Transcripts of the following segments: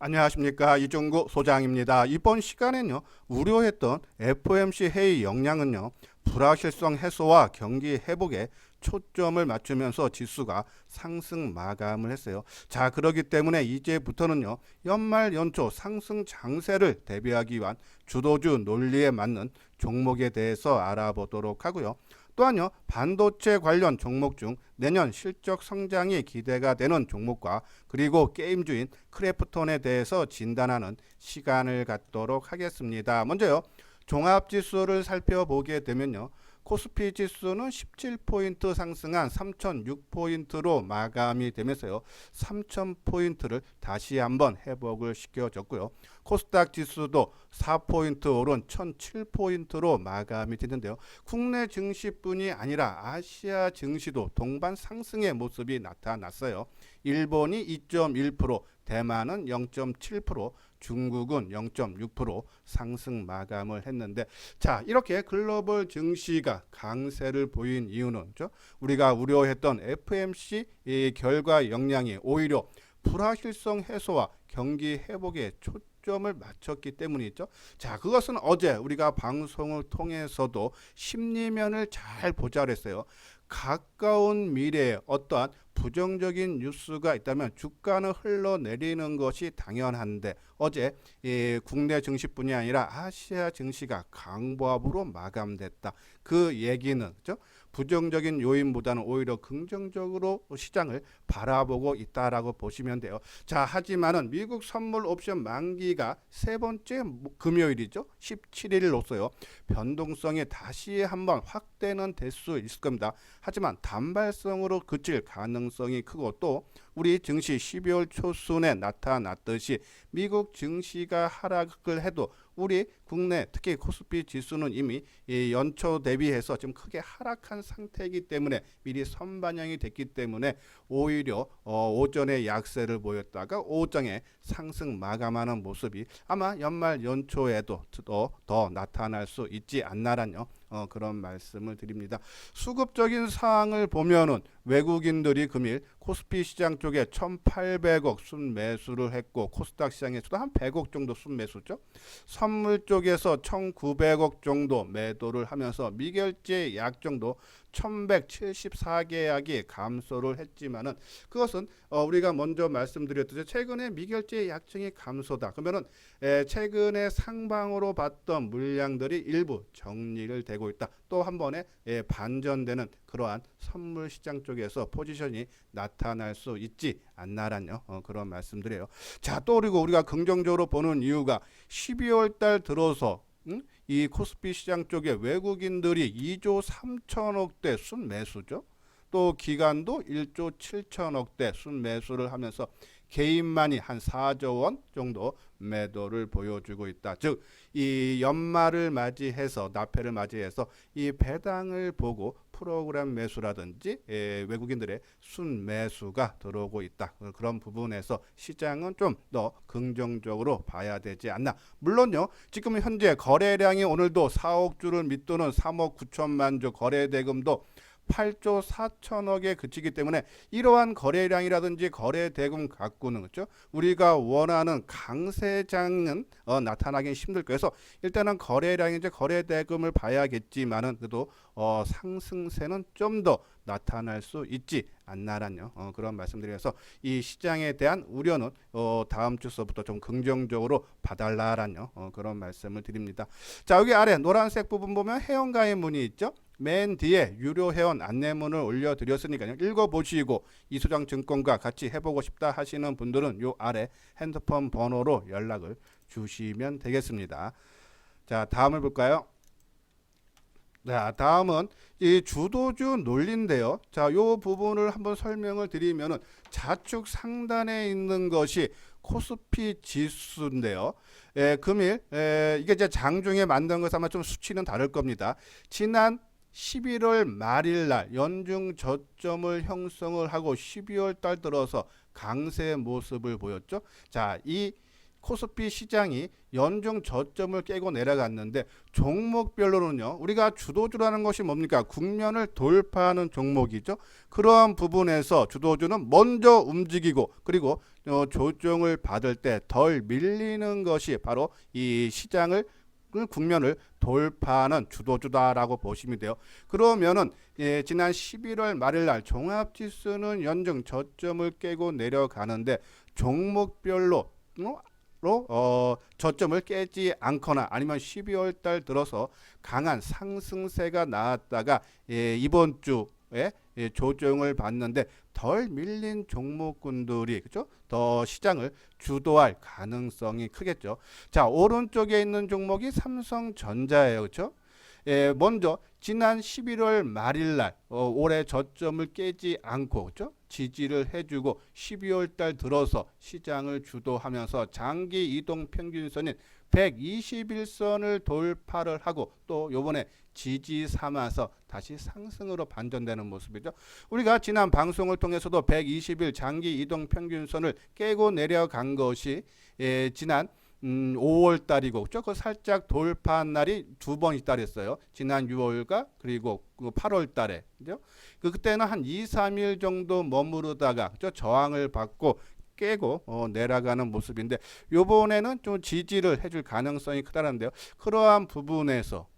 안녕하십니까, 이종구 소장입니다. 이번 시간에는요, 우려했던 FOMC 회의 역량은요, 불확실성 해소와 경기 회복에 초점을 맞추면서 지수가 상승 마감을 했어요. 자, 그렇기 때문에 이제부터는요, 연말 연초 상승 장세를 대비하기 위한 주도주 논리에 맞는 종목에 대해서 알아보도록 하고요. 또한요, 반도체 관련 종목 중 내년 실적 성장이 기대가 되는 종목과 그리고 게임주인 크래프톤에 대해서 진단하는 시간을 갖도록 하겠습니다. 먼저요, 종합지수를 살펴보게 되면요, 코스피 지수는 17포인트 상승한 3006포인트로 마감이 되면서요, 3000포인트를 다시 한번 회복을 시켜줬고요. 코스닥 지수도 4포인트 오른 1007포인트로 마감이 됐는데요. 국내 증시뿐이 아니라 아시아 증시도 동반 상승의 모습이 나타났어요. 일본이 2.1%, 대만은 0.7%, 중국은 0.6% 상승 마감을 했는데, 자, 이렇게 글로벌 증시가 강세를 보인 이유는 우리가 우려했던 FMC 결과 역량이 오히려 불확실성 해소와 경기 회복에 초점을 맞췄기 때문이죠. 자, 그것은 어제 우리가 방송을 통해서도 심리면을 잘 보자 그랬어요. 가까운 미래에 어떠한 부정적인 뉴스가 있다면 주가는 흘러내리는 것이 당연한데, 어제 국내 증시뿐이 아니라 아시아 증시가 강보합으로 마감됐다. 그 얘기는 부정적인 요인보다는 오히려 긍정적으로 시장을 바라보고 있다라고 보시면 돼요. 자, 하지만은 미국 선물 옵션 만기가 세 번째 금요일이죠. 17일로서요. 변동성이 다시 한번 확대는 될 수 있을 겁니다. 하지만 단발성으로 그칠 가능성이 크고, 또 우리 증시 12월 초순에 나타났듯이 미국 증시가 하락을 해도 우리 국내 특히 코스피 지수는 이미 연초 대비해서 좀 크게 하락한 상태이기 때문에 미리 선반영이 됐기 때문에 오히려 오전에 약세를 보였다가 오전에 상승 마감하는 모습이 아마 연말 연초에도 더 나타날 수 있지 않나라뇨. 그런 말씀을 드립니다. 수급적인 사항을 보면은 외국인들이 금일 코스피 시장 쪽에 1,800억 순매수를 했고, 코스닥 시장에서도 한 100억 정도 순매수죠. 선물 쪽에서 1,900억 정도 매도를 하면서 미결제 약정도 1,174계약이 감소를 했지만은, 그것은 우리가 먼저 말씀드렸듯이 최근에 미결제 약정이 감소다. 그러면은 최근에 상방으로 봤던 물량들이 일부 정리를 되고 있다. 또 한 번에 반전되는 그러한 선물 시장 쪽에서 포지션이 나타날 수 있지 않나라뇨. 그런 말씀드려요. 자, 또 그리고 우리가 긍정적으로 보는 이유가 12월 달 들어서 이 코스피 시장 쪽에 외국인들이 2조 3천억대 순매수죠. 또 기관도 1조 7천억대 순매수를 하면서 개인만이 한 4조 원 정도 매도를 보여주고 있다. 즉, 이 연말을 맞이해서 납회를 맞이해서 이 배당을 보고 프로그램 매수라든지 외국인들의 순매수가 들어오고 있다. 그런 부분에서 시장은 좀 더 긍정적으로 봐야 되지 않나. 물론요, 지금 현재 거래량이 오늘도 4억 주를 밑도는 3억 9천만 주, 거래 대금도 8조 4천억에 그치기 때문에 이러한 거래량이라든지 거래 대금 갖고는 우리가 원하는 강세장은 나타나기 힘들 거예요. 그래서 일단은 거래량이제 거래 대금을 봐야겠지만은 그래도 상승세는 좀 더 나타날 수 있지 않나라뇨. 그런 말씀드려서 이 시장에 대한 우려는 다음 주서부터 좀 긍정적으로 봐달라라뇨. 그런 말씀을 드립니다. 자, 여기 아래 노란색 부분 보면 회원가입 문이 있죠. 맨 뒤에 유료 회원 안내문을 올려드렸으니까요. 읽어보시고 이수장증권과 같이 해보고 싶다 하시는 분들은 요 아래 핸드폰 번호로 연락을 주시면 되겠습니다. 자, 다음을 볼까요? 자, 다음은 이 주도주 논리인데요. 자, 요 부분을 한번 설명을 드리면은 좌측 상단에 있는 것이 코스피 지수인데요. 금일 이게 이제 장중에 만든 것은 아마 좀 수치는 다를 겁니다. 지난 11월 말일 날 연중 저점을 형성을 하고 12월 달 들어서 강세 모습을 보였죠. 자, 이 코스피 시장이 연중 저점을 깨고 내려갔는데 종목별로는요. 우리가 주도주라는 것이 뭡니까? 국면을 돌파하는 종목이죠. 그러한 부분에서 주도주는 먼저 움직이고 그리고 조정을 받을 때 덜 밀리는 것이 바로 이 시장을 국면을 돌파하는 주도주다라고 보시면 돼요. 그러면은 지난 11월 말일 날 종합지수는 연중 저점을 깨고 내려가는데 종목별로 저점을 깨지 않거나 아니면 12월 달 들어서 강한 상승세가 나왔다가 이번 주에 조정을 받는데 덜 밀린 종목군들이 그죠? 더 시장을 주도할 가능성이 크겠죠. 자, 오른쪽에 있는 종목이 삼성전자예요. 그렇죠? 먼저 지난 11월 말일 날 올해 저점을 깨지 않고 그렇죠? 지지를 해주고 12월 달 들어서 시장을 주도하면서 장기 이동 평균선인 121선을 돌파를 하고 또 요번에 지지 삼아서 다시 상승으로 반전되는 모습이죠. 우리가 지난 방송을 통해서도 120일 장기 이동 평균선을 깨고 내려간 것이 지난 5월 달이고 그렇죠? 그 살짝 돌파한 날이 두 번 있다 그랬어요. 지난 6월과 그리고 8월 달에. 그죠? 그때는 한 2, 3일 정도 머무르다가 그죠? 저항을 받고 깨고 내려가는 모습인데 요번에는 좀 지지를 해줄 가능성이 크다는데요. 그러한 부분에서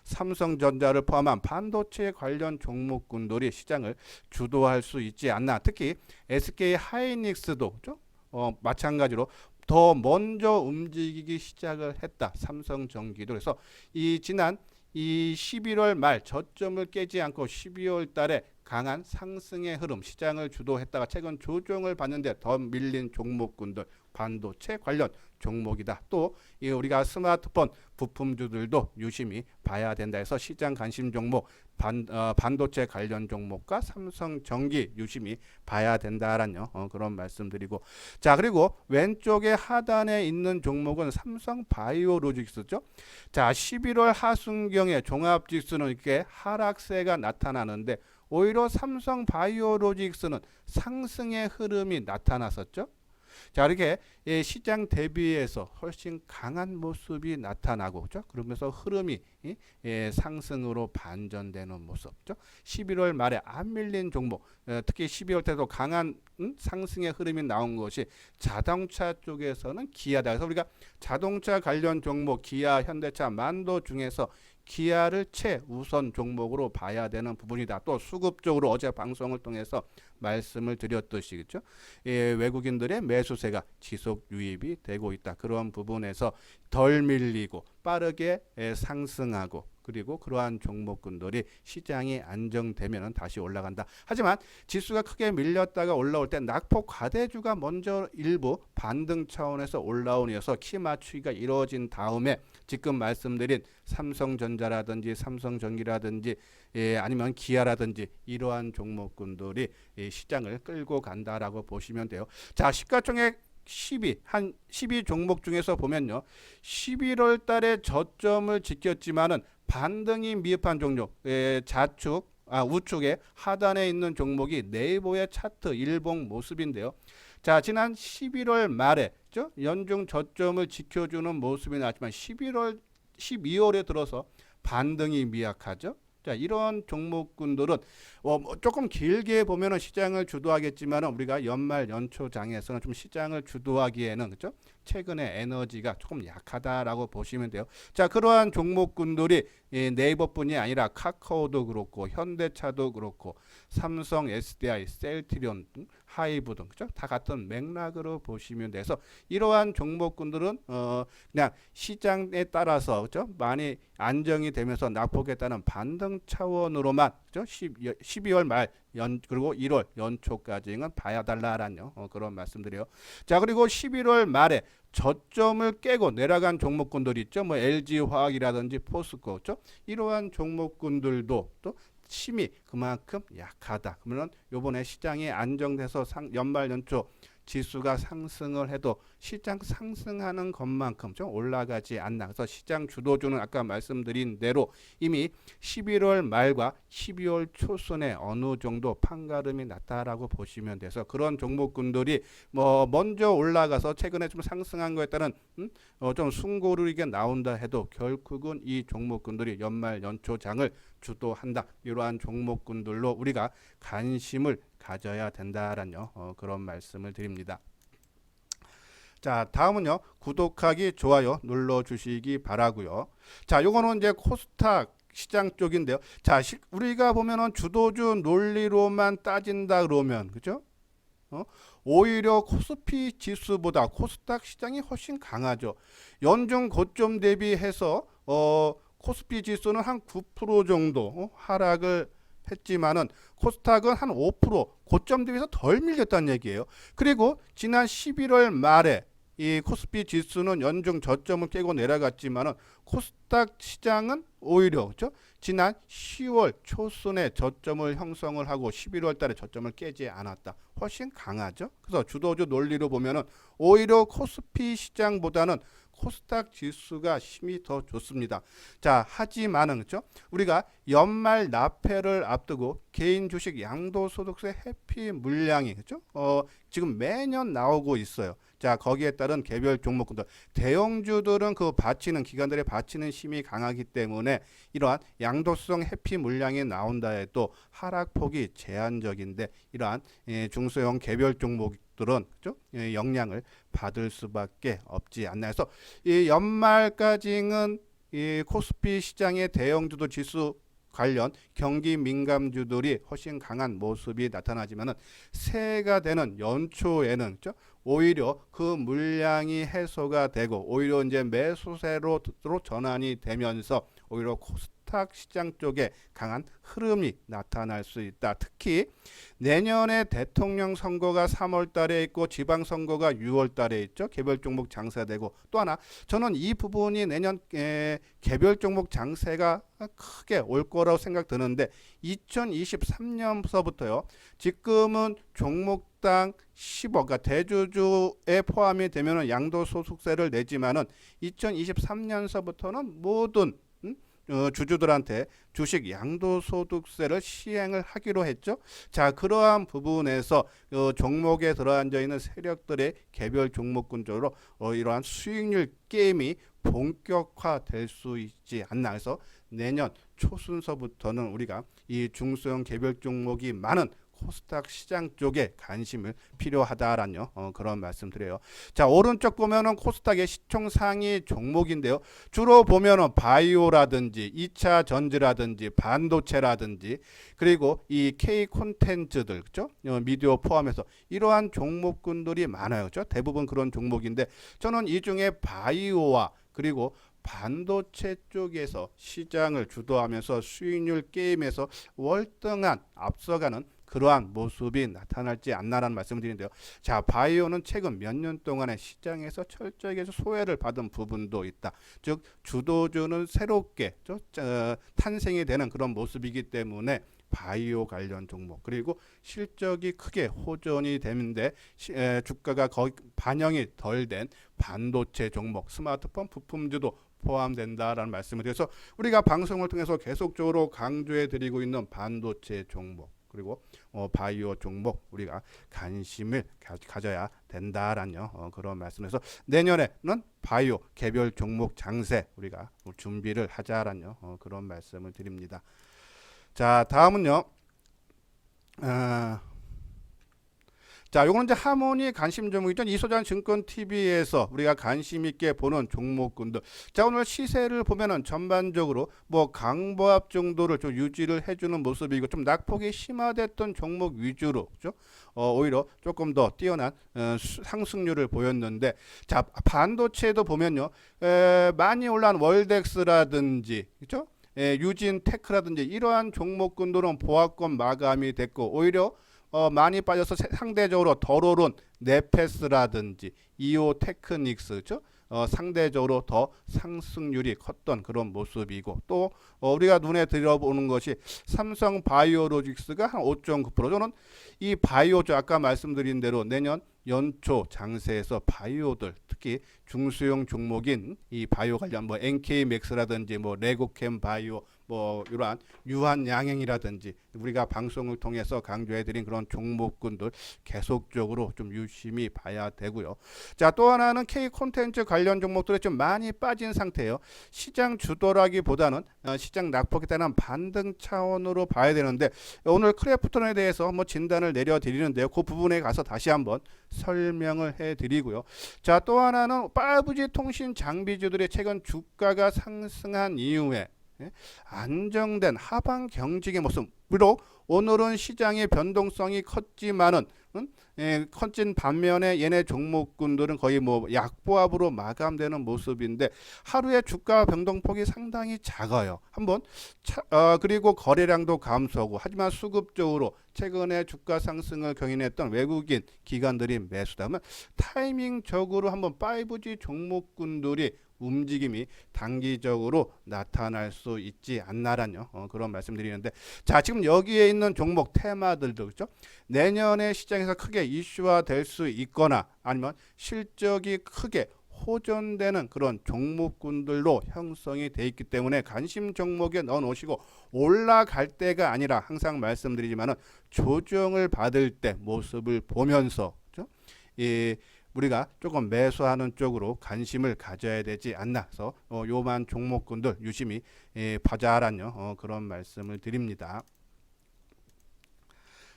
삼성전자를 포함한 반도체 관련 종목군들이 시장을 주도할 수 있지 않나. 특히 SK 하이닉스도 그렇죠? 마찬가지로 더 먼저 움직이기 시작을 했다. 삼성전기도. 그래서 이 지난 이 11월 말 저점을 깨지 않고 12월 달에 강한 상승의 흐름 시장을 주도했다가 최근 조정을 받는데 더 밀린 종목군들 반도체 관련 종목이다. 또 우리가 스마트폰 부품주들도 유심히 봐야 된다 해서 시장 관심 종목 반도체 관련 종목과 삼성전기 유심히 봐야 된다라는 그런 말씀드리고 자 그리고 왼쪽에 하단에 있는 종목은 삼성바이오로직스죠. 자 11월 하순경에 종합지수는 이렇게 하락세가 나타나는데 오히려 삼성바이오로직스는 상승의 흐름이 나타났었죠. 자 이렇게 시장 대비해서 훨씬 강한 모습이 나타나고 그렇죠? 그러면서 흐름이 상승으로 반전되는 모습. 그렇죠? 11월 말에 안 밀린 종목, 특히 12월 때도 강한 상승의 흐름이 나온 것이 자동차 쪽에서는 기아다. 그래서 우리가 자동차 관련 종목 기아, 현대차, 만도 중에서 기아를 최우선 종목으로 봐야 되는 부분이다. 또 수급적으로 어제 방송을 통해서 말씀을 드렸듯이 그렇죠? 외국인들의 매수세가 지속 유입이 되고 있다. 그런 부분에서 덜 밀리고 빠르게 상승하고 그리고 그러한 종목군들이 시장이 안정되면 다시 올라간다. 하지만 지수가 크게 밀렸다가 올라올 때 낙폭 과대주가 먼저 일부 반등 차원에서 올라오면서 키 맞추기가 이루어진 다음에 지금 말씀드린 삼성전자라든지 삼성전기라든지 아니면 기아라든지 이러한 종목군들이 시장을 끌고 간다라고 보시면 돼요. 자, 시가총액 12 종목 중에서 보면요. 11월 달에 저점을 지켰지만은 반등이 미흡한 종목, 우측에 하단에 있는 종목이 네이버의 차트 일봉 모습인데요. 자, 지난 11월 말에 연중 저점을 지켜주는 모습이 나왔지만 12월에 들어서 반등이 미약하죠. 자, 이런 종목군들은 조금 길게 보면은 시장을 주도하겠지만 우리가 연말 연초장에서는 좀 시장을 주도하기에는 그렇죠? 최근에 에너지가 조금 약하다라고 보시면 돼요. 자, 그러한 종목군들이 네이버뿐이 아니라 카카오도 그렇고 현대차도 그렇고 삼성, SDI, 셀트리온, 하이브 등 그렇죠? 다 같은 맥락으로 보시면 돼서 이러한 종목군들은 그냥 시장에 따라서 그렇죠? 많이 안정이 되면서 낙폭에 따른 반등 차원으로만 그렇죠? 12월 말 그리고 1월 연초까지는 봐야 달라라는 그런 말씀드려요. 자, 그리고 11월 말에 저점을 깨고 내려간 종목군들 있죠. 뭐 LG화학이라든지 포스코, 그렇죠? 이러한 종목군들도 또 힘이 그만큼 약하다. 그러면 요번에 시장이 안정돼서 연말 연초 지수가 상승을 해도 시장 상승하는 것만큼 좀 올라가지 않나. 그래서 시장 주도주는 아까 말씀드린 대로 이미 11월 말과 12월 초순에 어느 정도 판가름이 났다라고 보시면 돼서 그런 종목군들이 뭐 먼저 올라가서 최근에 좀 상승한 거에 따른 좀 숭고르게 나온다 해도 결국은 이 종목군들이 연말 연초장을 주도한다. 이러한 종목군들로 우리가 관심을 가져야 된다라는 그런 말씀을 드립니다. 자, 다음은요. 구독하기, 좋아요 눌러주시기 바라고요. 자, 요거는 이제 코스닥 시장 쪽인데요. 자, 우리가 보면은 주도주 논리로만 따진다 그러면 그죠? 오히려 코스피 지수보다 코스닥 시장이 훨씬 강하죠. 연중 고점 대비해서 코스피 지수는 한 9% 정도 하락을 했지만은 코스닥은 한 5% 고점 대비해서 덜 밀렸다는 얘기예요. 그리고 지난 11월 말에 이 코스피 지수는 연중 저점을 깨고 내려갔지만은 코스닥 시장은 오히려 그렇죠? 지난 10월 초순에 저점을 형성을 하고 11월 달에 저점을 깨지 않았다. 훨씬 강하죠. 그래서 주도주 논리로 보면은 오히려 코스피 시장보다는 코스닥 지수가 힘이 더 좋습니다. 자, 하지만은 그렇죠? 우리가 연말 납회를 앞두고 개인 주식 양도소득세 회피 물량이 그렇죠? 지금 매년 나오고 있어요. 자, 거기에 따른 개별 종목군들 대형주들은 그 바치는 기관들의 바치는 힘이 강하기 때문에 이러한 양도성 회피 물량이 나온다 해도 하락폭이 제한적인데 이러한 중소형 개별 종목들은 그죠? 영향을 받을 수밖에 없지 않나 해서 이 연말까지는 이 코스피 시장의 대형주도 지수 관련 경기 민감주들이 훨씬 강한 모습이 나타나지만은 새해가 되는 연초에는 그렇죠? 오히려 그 물량이 해소가 되고 오히려 이제 매수세로 전환이 되면서 오히려 코스닥 시장 쪽에 강한 흐름이 나타날 수 있다. 특히 내년에 대통령 선거가 3월 달에 있고 지방 선거가 6월 달에 있죠. 개별 종목 장세되고 또 하나 저는 이 부분이 내년 개별 종목 장세가 크게 올 거라고 생각드는데 2023년서부터요. 지금은 종목당 10억, 그러니까 대주주에 포함이 되면 양도소득세를 내지만은 2023년서부터는 모든 주주들한테 주식 양도소득세를 시행을 하기로 했죠. 자, 그러한 부분에서 종목에 들어앉아 있는 세력들의 개별 종목군적으로 이러한 수익률 게임이 본격화될 수 있지 않나 해서 내년 초순서부터는 우리가 이 중소형 개별 종목이 많은 코스닥 시장 쪽에 관심을 필요하다라는 그런 말씀드려요. 자, 오른쪽 보면은 코스닥의 시총 상위 종목인데요. 주로 보면은 바이오라든지 2차 전지라든지 반도체라든지 그리고 이 K 콘텐츠들 그죠? 미디어 포함해서 이러한 종목군들이 많아요. 그죠? 대부분 그런 종목인데 저는 이 중에 바이오와 그리고 반도체 쪽에서 시장을 주도하면서 수익률 게임에서 월등한 앞서가는 그러한 모습이 나타날지 않나라는 말씀을 드리는데요. 자, 바이오는 최근 몇 년 동안에 시장에서 철저하게 소외를 받은 부분도 있다. 즉 주도주는 새롭게 탄생이 되는 그런 모습이기 때문에 바이오 관련 종목 그리고 실적이 크게 호전이 되는데 주가가 거의 반영이 덜 된 반도체 종목 스마트폰 부품주도 포함된다라는 말씀을 드려서 우리가 방송을 통해서 계속적으로 강조해 드리고 있는 반도체 종목 그리고 바이오 종목 우리가 관심을 가져야 된다라는 그런 말씀에서 내년에는 바이오 개별 종목 장세 우리가 준비를 하자라는 그런 말씀을 드립니다. 자, 다음은요. 자, 요거는 이제 하모니 관심 종목이죠. 이소장 증권 TV에서 우리가 관심 있게 보는 종목군들. 자, 오늘 시세를 보면은 전반적으로 뭐 강보합 정도를 좀 유지를 해주는 모습이고 좀 낙폭이 심화됐던 종목 위주로, 그죠? 오히려 조금 더 뛰어난 상승률을 보였는데, 자, 반도체도 보면요, 많이 올라온 월덱스라든지, 그죠? 유진 테크라든지 이러한 종목군들은 보합권 마감이 됐고 오히려 많이 빠져서 상대적으로 덜 오른 네페스라든지 이오 테크닉스 그렇죠? 상대적으로 더 상승률이 컸던 그런 모습이고 또 우리가 눈에 들어보는 것이 삼성 바이오로직스가 한 5.9%. 저는 이 바이오죠. 아까 말씀드린 대로 내년 연초 장세에서 바이오들 특히 중소형 종목인 이 바이오 관련 뭐 NK맥스라든지 뭐 레고캠 바이오 뭐 이러한 유한양행이라든지 우리가 방송을 통해서 강조해드린 그런 종목군들 계속적으로 좀 유심히 봐야 되고요. 자, 또 하나는 K 콘텐츠 관련 종목들이 좀 많이 빠진 상태예요. 시장 주도라기보다는 시장 낙폭에 따른 반등 차원으로 봐야 되는데 오늘 크래프톤에 대해서 뭐 진단을 내려드리는데요. 그 부분에 가서 다시 한번 설명을 해드리고요. 자, 또 하나는 5G 통신 장비주들의 최근 주가가 상승한 이후에 안정된 하방 경직의 모습. 비록 오늘은 시장의 변동성이 컸지만은 커진 반면에 얘네 종목군들은 거의 뭐 약보합으로 마감되는 모습인데 하루의 주가 변동폭이 상당히 작아요. 한번 그리고 거래량도 감소하고 하지만 수급적으로 최근에 주가 상승을 경인했던 외국인 기관들이 매수다. 그러면 타이밍적으로 한번 5G 종목군들이 움직임이 단기적으로 나타날 수 있지 않나라는 그런 말씀드리는데 자, 지금 여기에 있는 종목 테마들도 그렇죠? 내년에 시장에서 크게 이슈화 될 수 있거나 아니면 실적이 크게 호전되는 그런 종목군들로 형성이 돼 있기 때문에 관심 종목에 넣어 놓으시고 올라갈 때가 아니라 항상 말씀드리지만은 조정을 받을 때 모습을 보면서 그렇죠? 우리가 조금 매수하는 쪽으로 관심을 가져야 되지 않나 해서 요만 종목군들 유심히 봐자라는 그런 말씀을 드립니다.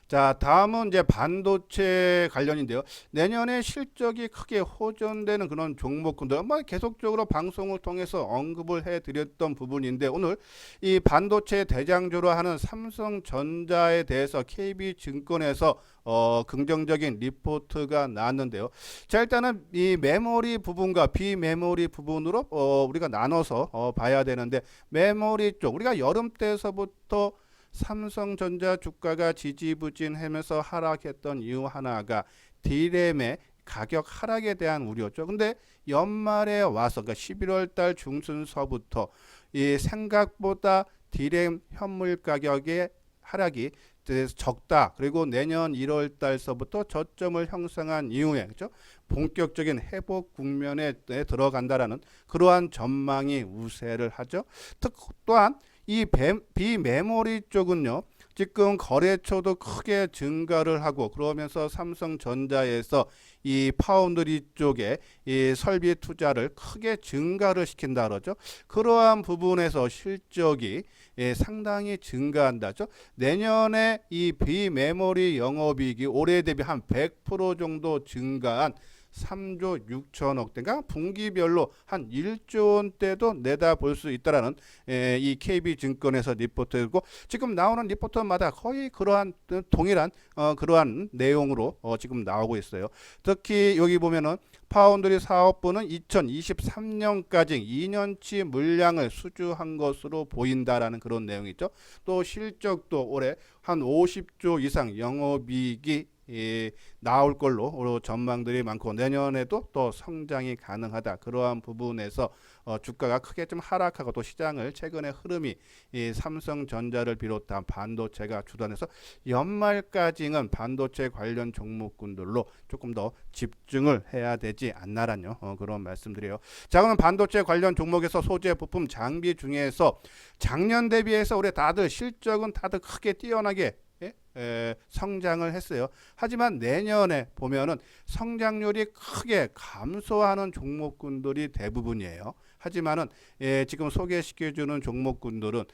자, 다음은 이제 반도체 관련인데요. 내년에 실적이 크게 호전되는 그런 종목군들 계속적으로 방송을 통해서 언급을 해드렸던 부분인데 오늘 이 반도체 대장주로 하는 삼성전자에 대해서 KB증권에서 긍정적인 리포트가 나왔는데요. 자, 일단은 이 메모리 부분과 비메모리 부분으로 우리가 나눠서 봐야 되는데 메모리 쪽 우리가 여름 때서부터 삼성전자 주가가 지지부진하면서 하락했던 이유 하나가 D램의 가격 하락에 대한 우려죠. 근데 연말에 와서 그러니까 11월 달 중순서부터 이 생각보다 D램 현물 가격의 하락이 적다. 그리고 내년 1월 달서부터 저점을 형성한 이후에 그렇죠? 본격적인 회복 국면에 들어간다라는 그러한 전망이 우세를 하죠. 또한 이 비메모리 쪽은요. 지금 거래처도 크게 증가를 하고 그러면서 삼성전자에서 이 파운드리 쪽에 이 설비 투자를 크게 증가를 시킨다 그러죠. 그러한 부분에서 실적이 상당히 증가한다죠. 내년에 이 비메모리 영업이익이 올해 대비 한 100% 정도 증가한 3조 6천억 대가 분기별로 한 1조 원대도 내다볼 수 있다라는 이 KB증권에서 리포트고 지금 나오는 리포트마다 거의 그러한 동일한 그러한 내용으로 지금 나오고 있어요. 특히 여기 보면은 파운드리 사업부는 2023년까지 2년치 물량을 수주한 것으로 보인다라는 그런 내용이 있죠. 또 실적도 올해 한 50조 이상 영업이익이 나올 걸로 전망들이 많고 내년에도 또 성장이 가능하다. 그러한 부분에서 주가가 크게 좀 하락하고 또 시장을 최근의 흐름이 이 삼성전자를 비롯한 반도체가 주도해서 연말까지는 반도체 관련 종목군들로 조금 더 집중을 해야 되지 않나라는 그런 말씀드려요. 자, 그럼 반도체 관련 종목에서 소재 부품 장비 중에서 작년 대비해서 올해 다들 실적은 다들 크게 뛰어나게 성장을 했어요. 하지만 내년에 보면은 성장률이 크게 감소하는 종목군들이 대부분이에요. 하지만은 지금 소개시켜주는 종목군들은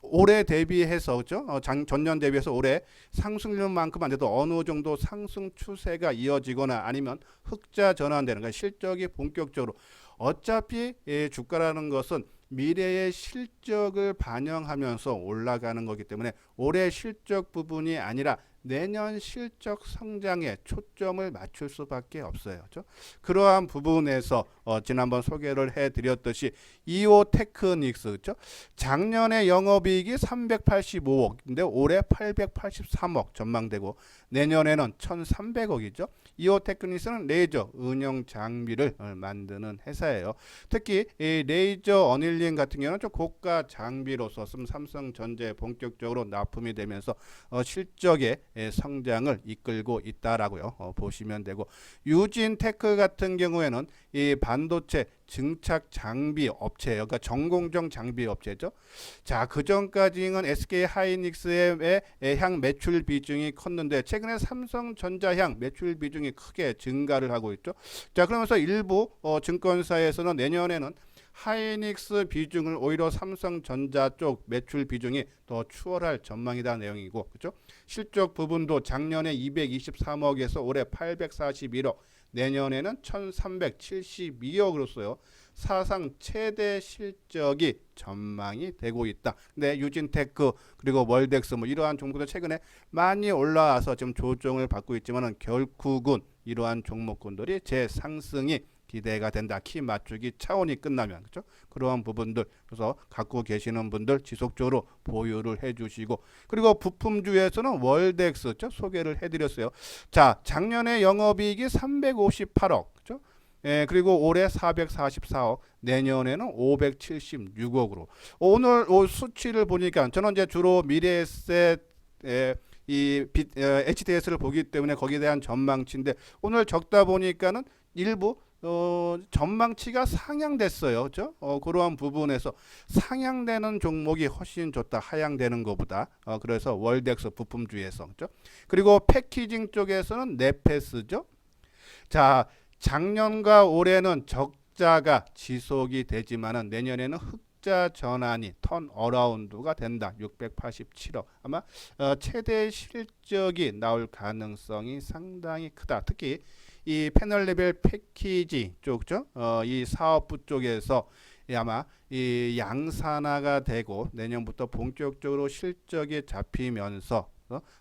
올해 대비해서 그죠? 전년 대비해서 올해 상승률만큼 안 돼도 어느 정도 상승 추세가 이어지거나 아니면 흑자 전환되는 그러니까 실적이 본격적으로 어차피 주가라는 것은 미래의 실적을 반영하면서 올라가는 거기 때문에 올해 실적 부분이 아니라 내년 실적 성장에 초점을 맞출 수밖에 없어요. 그렇죠? 그러한 부분에서 지난번 소개를 해드렸듯이 이오테크닉스, 그렇죠? 작년에 영업이익이 385억인데 올해 883억 전망되고 내년에는 1,300억이죠. 이오테크닉스는 레이저 운영 장비를 만드는 회사예요. 특히 이 레이저 어닐링 같은 경우는 좀 고가 장비로서 삼성전자에 본격적으로 납품이 되면서 실적의 성장을 이끌고 있다라고요. 보시면 되고 유진테크 같은 경우에는 이 반도체 증착 장비 업체예요. 그러니까 전공정 장비 업체죠. 자, 그 전까지는 SK 하이닉스의 향 매출 비중이 컸는데 최근에 삼성전자 향 매출 비중이 크게 증가를 하고 있죠. 자, 그러면서 일부 증권사에서는 내년에는 하이닉스 비중을 오히려 삼성전자 쪽 매출 비중이 더 추월할 전망이다 내용이고, 그렇죠? 실적 부분도 작년에 223억에서 올해 841억, 내년에는 1,372억으로서요. 사상 최대 실적이 전망이 되고 있다. 근데 유진테크 그리고 월덱스 뭐 이러한 종목들 최근에 많이 올라와서 지금 조정을 받고 있지만은 결국은 이러한 종목군들이 재상승이 기대가 된다. 키 맞추기 차원이 끝나면, 그렇죠? 그러한 부분들 그래서 갖고 계시는 분들 지속적으로 보유를 해주시고, 그리고 부품주에서는 월덱스, 그렇죠? 소개를 해드렸어요. 자, 작년에 영업이익이 358억, 그렇죠? 예, 그리고 올해 444억, 내년에는 576억으로. 오늘 수치를 보니까 저는 이제 주로 미래에셋 HTS를 보기 때문에 거기에 대한 전망치인데 오늘 적다 보니까는 일부 전망치가 상향됐어요. 그렇죠? 그러한 부분에서 상향되는 종목이 훨씬 좋다. 하향되는 것보다. 그래서 월덱스 부품주에서. 그렇죠? 그리고 패키징 쪽에서는 네페스죠. 자, 작년과 올해는 적자가 지속이 되지만은 내년에는 흑자 전환이 턴 어라운드가 된다. 687억. 아마 최대 실적이 나올 가능성이 상당히 크다. 특히 이 패널 레벨 패키지 쪽죠. 이 사업부 쪽에서 아마 이 양산화가 되고 내년부터 본격적으로 실적이 잡히면서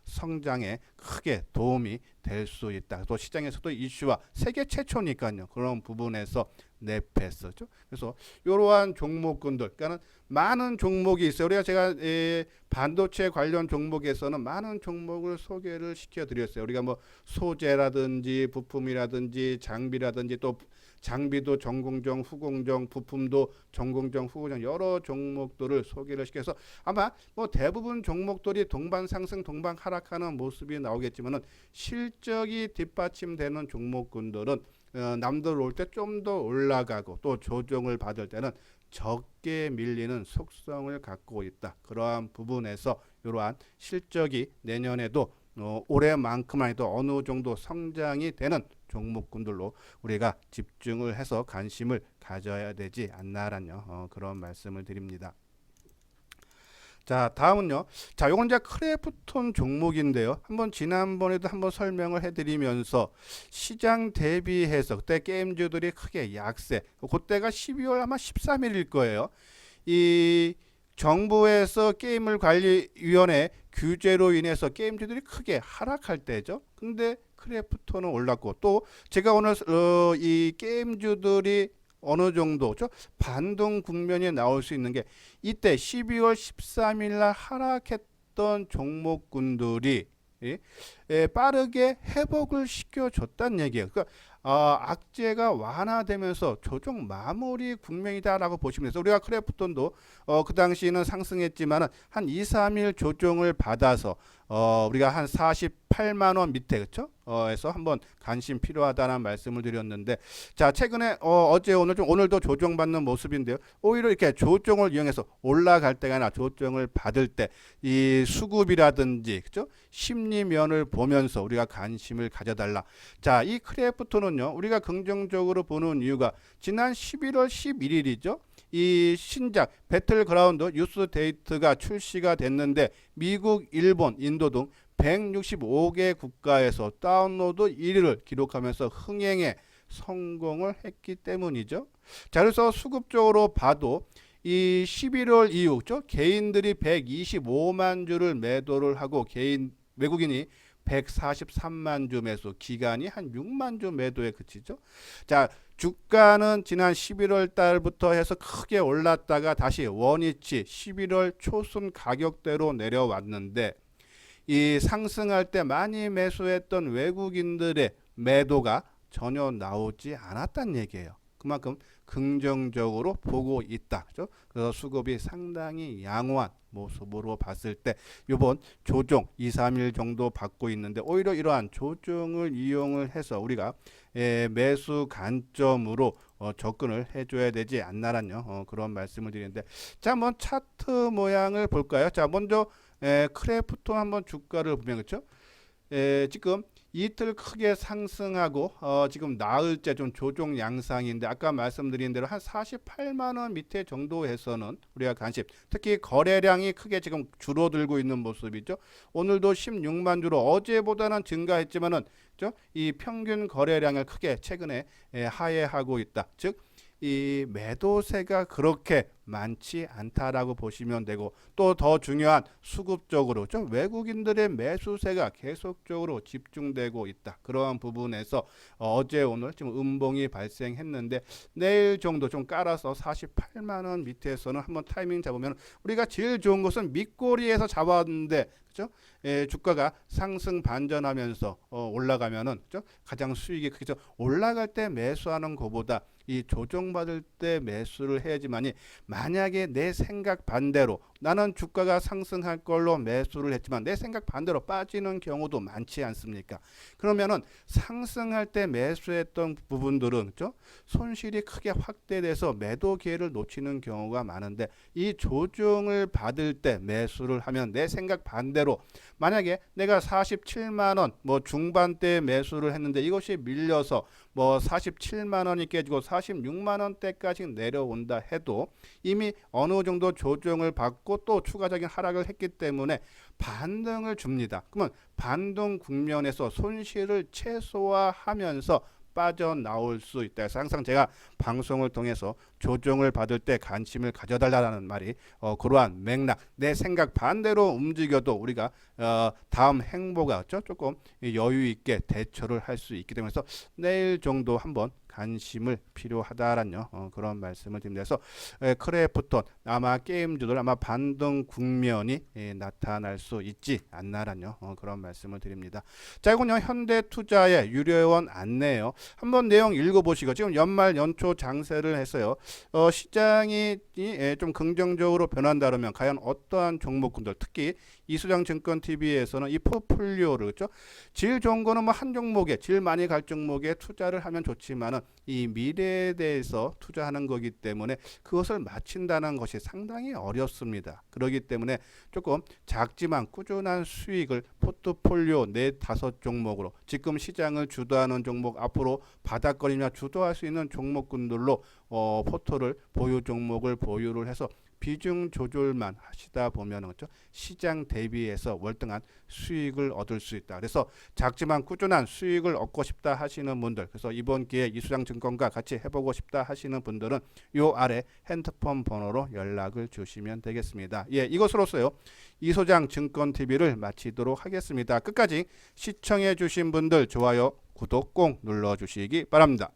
성장에 크게 도움이 될 수 있다. 또 시장에서도 이슈와 세계 최초니까요. 그런 부분에서 네페스죠. 그래서 이러한 종목군들, 그러니까 많은 종목이 있어요. 우리가 제가 반도체 관련 종목에서는 많은 종목을 소개를 시켜드렸어요. 우리가 뭐 소재라든지 부품이라든지 장비라든지 또 장비도 전공정, 후공정, 부품도 전공정, 후공정 여러 종목들을 소개를 시켜서 아마 뭐 대부분 종목들이 동반 상승, 동반 하락하는 모습이 나오겠지만은 실적이 뒷받침되는 종목군들은 남들 올 때 좀 더 올라가고 또 조정을 받을 때는 적게 밀리는 속성을 갖고 있다. 그러한 부분에서 이러한 실적이 내년에도 올해만큼 아니도 어느 정도 성장이 되는 종목군들로 우리가 집중을 해서 관심을 가져야 되지 않나라는 그런 말씀을 드립니다. 자, 다음은요. 자, 요건 이제 크래프톤 종목인데요. 한번 지난번에도 한번 설명을 해드리면서 시장 대비해서 그때 게임주들이 크게 약세. 그때가 12월 아마 13일일 거예요. 이 정부에서 게임을 관리위원회 규제로 인해서 게임주들이 크게 하락할 때죠. 근데 크래프톤은 올랐고 또 제가 오늘 이 게임주들이 어느 정도죠? 반등 국면이 나올 수 있는 게 이때 12월 13일 날 하락했던 종목군들이 빠르게 회복을 시켜줬다는 얘기예요. 그러니까 악재가 완화되면서 조정 마무리 국면이다라고 보시면 돼서 우리가 크래프톤도 그 당시에는 상승했지만은 한 2, 3일 조정을 받아서 우리가 한 48만 원 밑에 그렇죠? 에서 한번 관심 필요하다는 말씀을 드렸는데 자, 최근에 어제 오늘 좀 오늘도 조정받는 모습인데요. 오히려 이렇게 조정을 이용해서 올라갈 때가 아니라 조정을 받을 때 이 수급이라든지 그렇죠? 심리면을 보면서 우리가 관심을 가져달라. 자, 이 크래프톤은요. 우리가 긍정적으로 보는 이유가 지난 11월 11일이죠. 이 신작 배틀그라운드 뉴스 데이트가 출시가 됐는데 미국, 일본, 인도 등 165개 국가에서 다운로드 1위를 기록하면서 흥행에 성공을 했기 때문이죠. 자, 그래서 수급적으로 봐도 이 11월 이후 개인들이 125만 주를 매도를 하고 외국인이 143만 주 매수, 기간이 한 6만 주 매도에 그치죠. 자, 주가는 지난 11월 달부터 해서 크게 올랐다가 다시 원위치 11월 초순 가격대로 내려왔는데 이 상승할 때 많이 매수했던 외국인들의 매도가 전혀 나오지 않았다는 얘기예요. 그만큼 긍정적으로 보고 있다. 그죠? 그래서 수급이 상당히 양호한 모습으로 봤을 때 이번 조정 2, 3일 정도 받고 있는데 오히려 이러한 조정을 이용을 해서 우리가 매수 관점으로 접근을 해줘야 되지 않나라는 그런 말씀을 드리는데, 자, 한번 차트 모양을 볼까요? 자, 먼저 크래프톤 한번 주가를 보면 그렇죠? 지금 이틀 크게 상승하고 지금 나흘째 좀 조정 양상인데 아까 말씀드린 대로 한 48만 원 밑에 정도에서는 우리가 관심, 특히 거래량이 크게 지금 줄어들고 있는 모습이죠. 오늘도 16만 주로 어제보다는 증가했지만은 이 평균 거래량을 크게 최근에 하회하고 있다. 즉 이 매도세가 그렇게 많지 않다라고 보시면 되고, 또 더 중요한 수급적으로 좀 외국인들의 매수세가 계속적으로 집중되고 있다. 그러한 부분에서 어제 오늘 지금 음봉이 발생했는데 내일 정도 좀 깔아서 48만 원 밑에서는 한번 타이밍 잡으면, 우리가 제일 좋은 것은 밑꼬리에서 잡았는데 그죠? 주가가 상승 반전하면서 올라가면은 그죠? 가장 수익이 크죠. 올라갈 때 매수하는 것보다 이 조정받을 때 매수를 해야지만이, 만약에 내 생각 반대로 나는 주가가 상승할 걸로 매수를 했지만 내 생각 반대로 빠지는 경우도 많지 않습니까? 그러면은 상승할 때 매수했던 부분들은 그죠? 손실이 크게 확대돼서 매도 기회를 놓치는 경우가 많은데, 이 조정을 받을 때 매수를 하면 내 생각 반대로, 만약에 내가 47만 원 뭐 중반대 매수를 했는데 이것이 밀려서 뭐 47만 원이 깨지고 46만 원대까지 내려온다 해도 이미 어느 정도 조정을 받고 또 추가적인 하락을 했기 때문에 반등을 줍니다. 그러면 반등 국면에서 손실을 최소화하면서 빠져나올 수 있다. 그래서 항상 제가 방송을 통해서 조정을 받을 때 관심을 가져달라는 말이 그러한 맥락, 내 생각 반대로 움직여도 우리가 다음 행보가 조금 여유 있게 대처를 할 수 있기 때문에 내일 정도 한번 관심을 필요하다라는 그런 말씀을 드립니다. 그래서 크래프톤 아마 게임주들 아마 반등 국면이 나타날 수 있지 않나라는 그런 말씀을 드립니다. 자, 이건요 현대투자의 유료회원 안내요. 한번 내용 읽어보시고, 지금 연말 연초 장세를 해서요 시장이 좀 긍정적으로 변한다면 과연 어떠한 종목군들, 특히 이수장증권TV에서는 이 포트폴리오를 그렇죠? 질 좋은 거는 뭐 한 종목에, 질 많이 갈 종목에 투자를 하면 좋지만은 이 미래에 대해서 투자하는 거기 때문에 그것을 맞춘다는 것이 상당히 어렵습니다. 그렇기 때문에 조금 작지만 꾸준한 수익을 포트폴리오 4-5 종목으로, 지금 시장을 주도하는 종목, 앞으로 바닥거리며 주도할 수 있는 종목군들로 포트를 보유 종목을 보유를 해서 비중 조절만 하시다 보면 그렇죠? 시장 대비해서 월등한 수익을 얻을 수 있다. 그래서 작지만 꾸준한 수익을 얻고 싶다 하시는 분들, 그래서 이번 기회에 이수장증권과 같이 해보고 싶다 하시는 분들은 요 아래 핸드폰 번호로 연락을 주시면 되겠습니다. 예, 이것으로서요 이소장증권TV를 마치도록 하겠습니다. 끝까지 시청해 주신 분들 좋아요, 구독 꼭 눌러주시기 바랍니다.